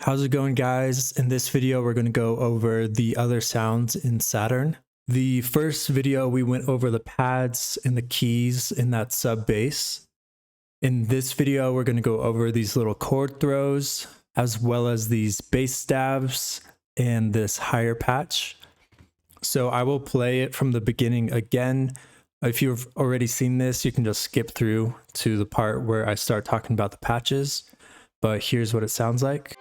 How's it going, guys? In this video, we're going to go over the other sounds in SATRN. The first video, we went over the pads and the keys in that sub bass. In this video, we're going to go over these little chord throws, as well as these bass stabs and this higher patch. So I will play it from the beginning again. If you've already seen this, you can just skip through to the part where I start talking about the patches. But here's what it sounds like.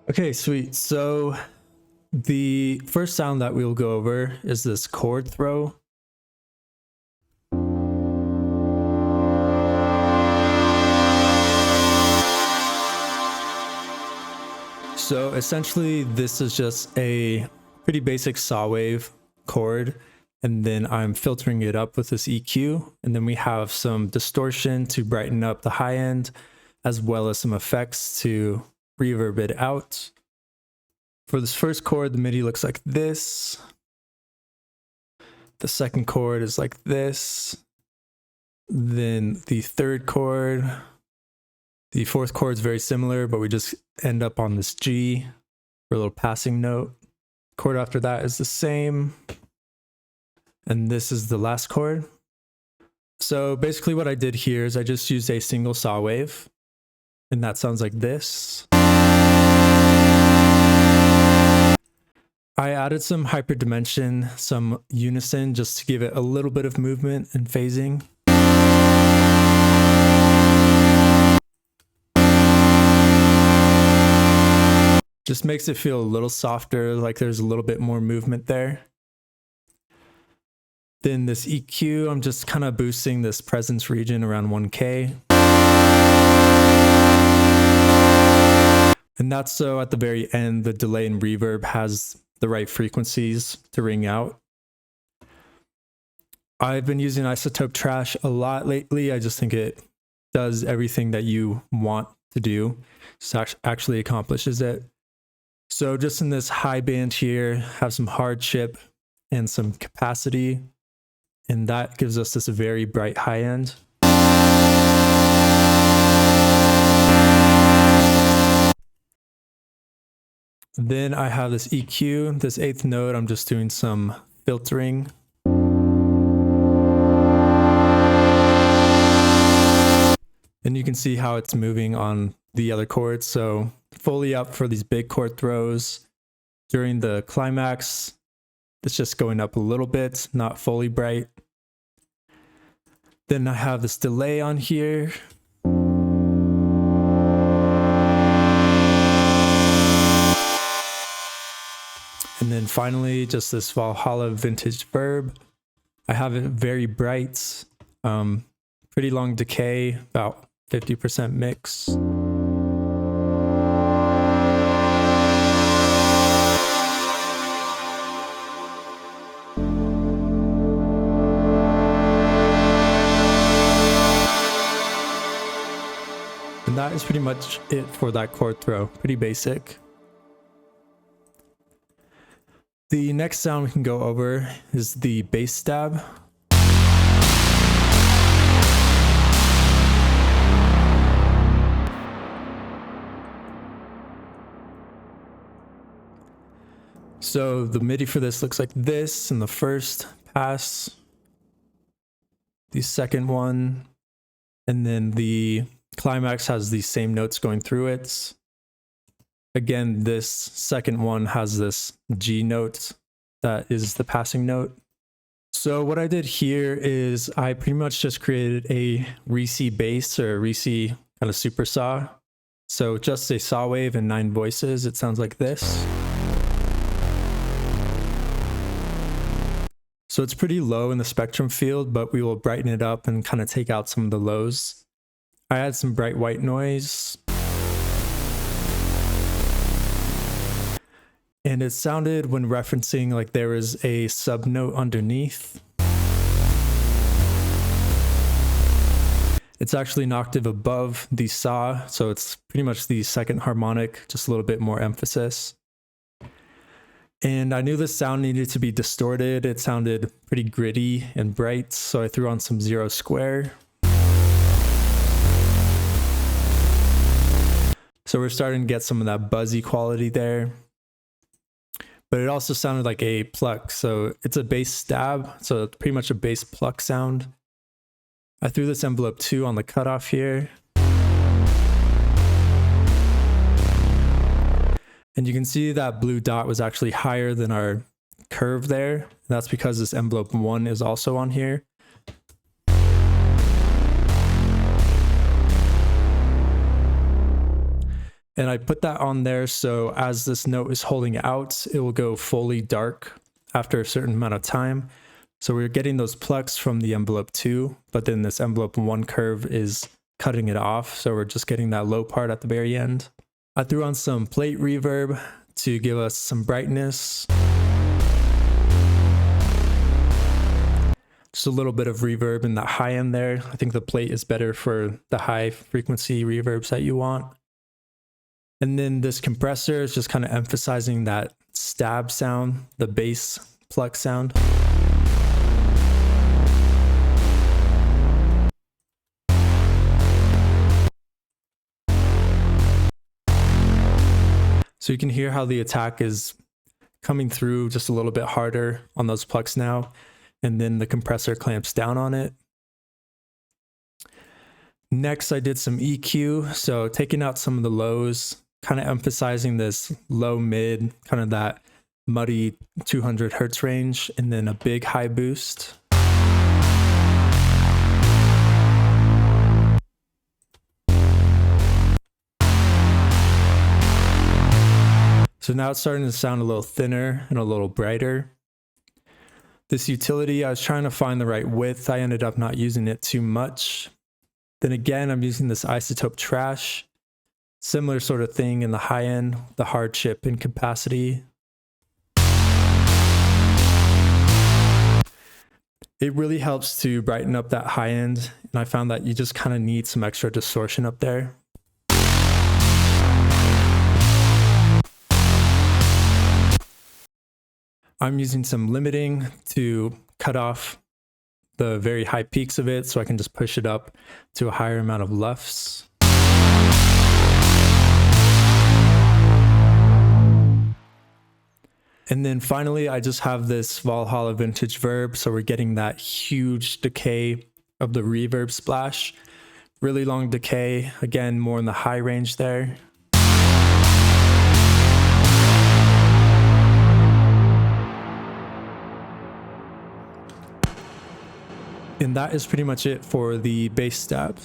Okay, sweet. So the first sound that we'll go over is this chord throw. So essentially, this is just a pretty basic saw wave chord, and then I'm filtering it up with this EQ, and then we have some distortion to brighten up the high end, as well as some effects to reverb it out. For this first chord, the MIDI looks like this. The second chord is like this. Then the third chord. The fourth chord is very similar, but we just end up on this G for a little passing note. Chord after that is the same. And this is the last chord. So basically what I did here is I just used a single saw wave, and that sounds like this. I added some hyperdimension, some unison, just to give it a little bit of movement and phasing. Just makes it feel a little softer, like there's a little bit more movement there. Then this EQ, I'm just kind of boosting this presence region around 1K. And that's so at the very end, the delay and reverb has the right frequencies to ring out. I've been using isotope trash a lot lately. I just think it does everything that you want to do. It actually accomplishes it. So just in this high band here, have some hardship and some capacity, and that gives us this very bright high end. Then I have this EQ, this eighth note, I'm just doing some filtering. And you can see how it's moving on the other chords. So fully up for these big chord throws. During the climax, it's just going up a little bit, not fully bright. Then I have this delay on here. And then finally, just this Valhalla vintage verb. I have it very bright, pretty long decay, about 50% mix. And that is pretty much it for that chord throw, pretty basic. The next sound we can go over is the bass stab. So the MIDI for this looks like this in the first pass, the second one, and then the climax has these same notes going through it. Again, this second one has this G note that is the passing note. So what I did here is I pretty much just created a Reese bass or a Reese kind of super saw. So just a saw wave and 9 voices. It sounds like this. So it's pretty low in the spectrum field, but we will brighten it up and kind of take out some of the lows. I add some bright white noise. And it sounded when referencing like there was a sub note underneath. It's actually an octave above the saw, so it's pretty much the second harmonic, just a little bit more emphasis. And I knew the sound needed to be distorted. It sounded pretty gritty and bright, so I threw on some 0 square. So we're starting to get some of that buzzy quality there. But it also sounded like a pluck, so it's a bass stab, so it's pretty much a bass pluck sound. I threw this envelope 2 on the cutoff here. And you can see that blue dot was actually higher than our curve there. That's because this envelope 1 is also on here. And I put that on there so as this note is holding out, it will go fully dark after a certain amount of time. So we're getting those plucks from the envelope 2, but then this envelope 1 curve is cutting it off. So we're just getting that low part at the very end. I threw on some plate reverb to give us some brightness. Just a little bit of reverb in that high end there. I think the plate is better for the high frequency reverbs that you want. And then this compressor is just kind of emphasizing that stab sound, the bass pluck sound. So you can hear how the attack is coming through just a little bit harder on those plucks now. And then the compressor clamps down on it. Next, I did some EQ. So taking out some of the lows, kind of emphasizing this low mid, kind of that muddy 200 hertz range, and then a big high boost. So now it's starting to sound a little thinner and a little brighter. This utility, I was trying to find the right width. I ended up not using it too much. Then again, I'm using this isotope trash. Similar sort of thing in the high end, the hardship and capacity. It really helps to brighten up that high end, and I found that you just kind of need some extra distortion up there. I'm using some limiting to cut off the very high peaks of it so I can just push it up to a higher amount of LUFS. And then finally, I just have this Valhalla vintage verb. So we're getting that huge decay of the reverb splash. Really long decay, again, more in the high range there. And that is pretty much it for the bass stab.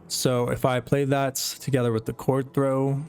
So if I play that together with the chord throw,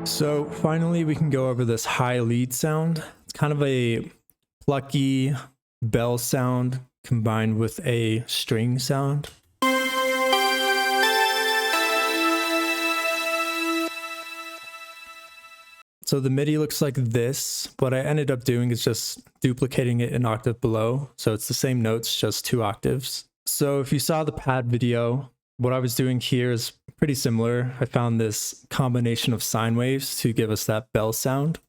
so finally we can go over this high lead sound. It's kind of a plucky bell sound combined with a string sound. So the MIDI looks like this. What I ended up doing is just duplicating it an octave below. So it's the same notes, just 2 octaves. So if you saw the pad video, what I was doing here is pretty similar. I found this combination of sine waves to give us that bell sound.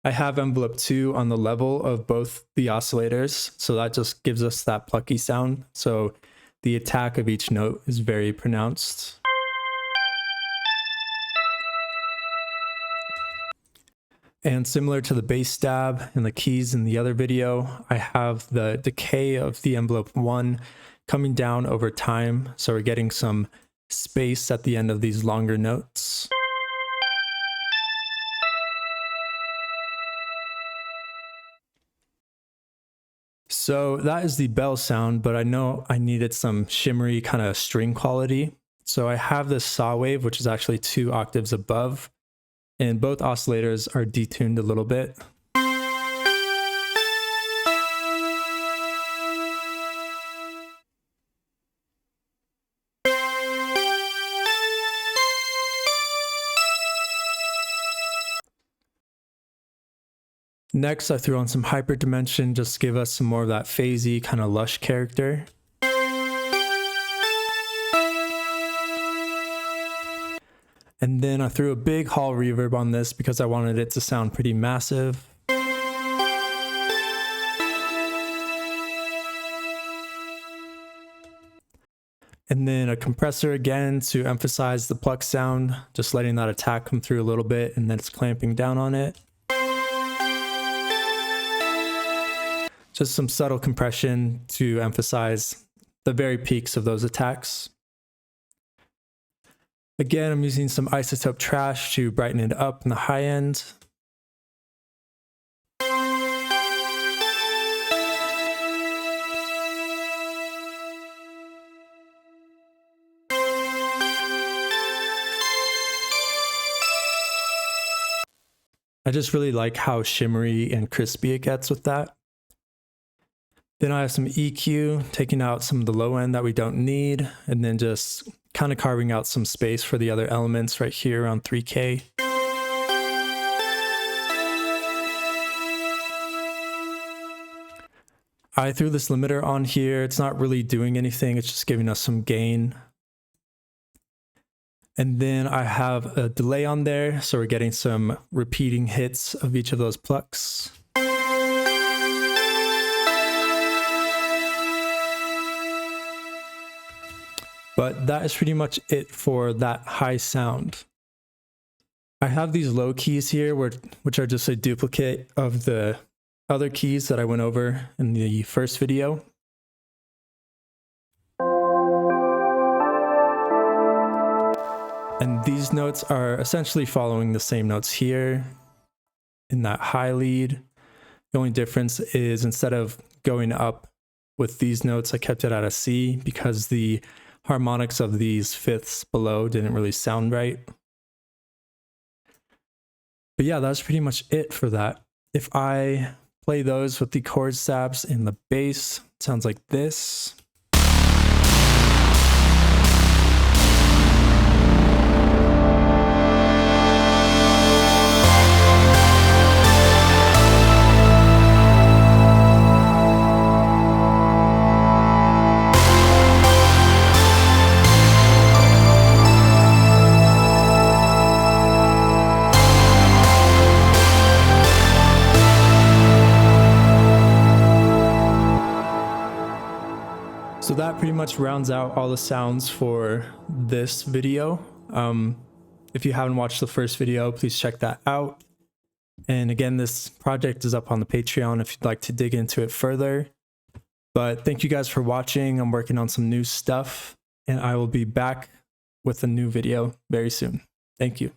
I have envelope 2 on the level of both the oscillators, so that just gives us that plucky sound. So the attack of each note is very pronounced. And similar to the bass stab and the keys in the other video, I have the decay of the envelope 1 coming down over time. So we're getting some space at the end of these longer notes. So that is the bell sound, but I know I needed some shimmery kind of string quality. So I have this saw wave, which is actually 2 octaves above. And both oscillators are detuned a little bit. Next, I threw on some hyperdimension just to give us some more of that phasey kind of lush character. And then I threw a big hall reverb on this because I wanted it to sound pretty massive. And then a compressor again to emphasize the pluck sound, just letting that attack come through a little bit, and then it's clamping down on it. Just some subtle compression to emphasize the very peaks of those attacks. Again, I'm using some isotope trash to brighten it up in the high end. I just really like how shimmery and crispy it gets with that. Then I have some EQ, taking out some of the low end that we don't need, and then just kind of carving out some space for the other elements right here around 3K. I threw this limiter on here. It's not really doing anything. It's just giving us some gain. And then I have a delay on there, so we're getting some repeating hits of each of those plucks. But that is pretty much it for that high sound. I have these low keys here, which are just a duplicate of the other keys that I went over in the first video. And these notes are essentially following the same notes here in that high lead. The only difference is instead of going up with these notes, I kept it at a C because the harmonics of these fifths below didn't really sound right. But yeah, that's pretty much it for that. If I play those with the chord stabs in the bass, it sounds like this. So that pretty much rounds out all the sounds for this video. If you haven't watched the first video, please check that out. And again, this project is up on the Patreon if you'd like to dig into it further. But thank you guys for watching. I'm working on some new stuff, and I will be back with a new video very soon. Thank you.